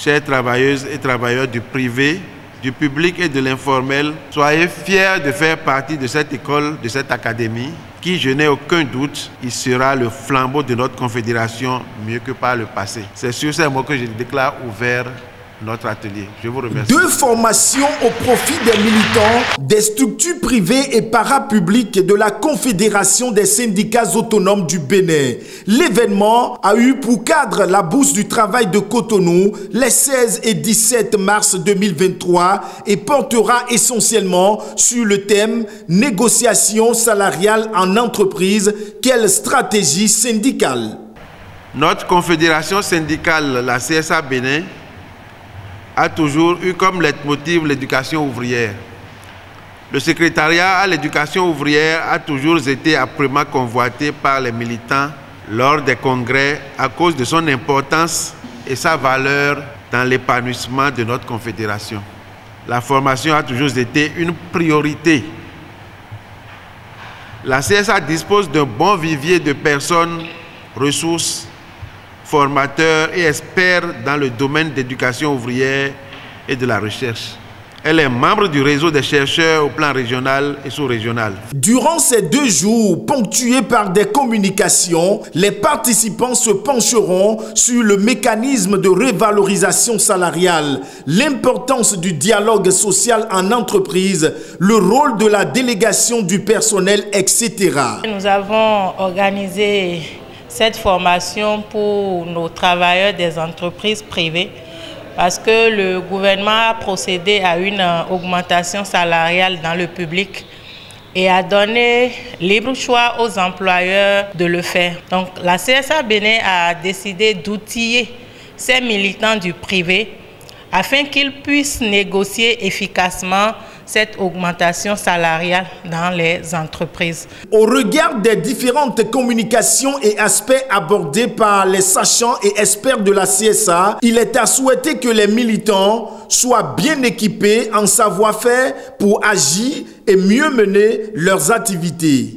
chères travailleuses et travailleurs du privé, du public et de l'informel, soyez fiers de faire partie de cette école, de cette académie, qui, je n'ai aucun doute, il sera le flambeau de notre confédération mieux que par le passé. C'est sur ces mots que je déclare ouvert notre atelier. Je vous remercie. 2 formations au profit des militants, des structures privées et parapubliques de la Confédération des syndicats autonomes du Bénin. L'événement a eu pour cadre la bourse du travail de Cotonou les 16 et 17 mars 2023 et portera essentiellement sur le thème « Négociation salariale en entreprise, quelle stratégie syndicale ?» Notre confédération syndicale, la CSA Bénin, a toujours eu comme leitmotiv l'éducation ouvrière. Le secrétariat à l'éducation ouvrière a toujours été âprement convoité par les militants lors des congrès à cause de son importance et sa valeur dans l'épanouissement de notre confédération. La formation a toujours été une priorité. La CSA dispose d'un bon vivier de personnes, ressources, formateurs et experts dans le domaine d'éducation ouvrière et de la recherche. Elle est membre du réseau des chercheurs au plan régional et sous-régional. Durant ces 2 jours, ponctués par des communications, les participants se pencheront sur le mécanisme de revalorisation salariale, l'importance du dialogue social en entreprise, le rôle de la délégation du personnel, etc. Nous avons organisé cette formation pour nos travailleurs des entreprises privées parce que le gouvernement a procédé à une augmentation salariale dans le public et a donné libre choix aux employeurs de le faire. Donc la CSA Bénin a décidé d'outiller ces militants du privé afin qu'ils puissent négocier efficacement cette augmentation salariale dans les entreprises. Au regard des différentes communications et aspects abordés par les sachants et experts de la CSA, il est à souhaiter que les militants soient bien équipés en savoir-faire pour agir et mieux mener leurs activités.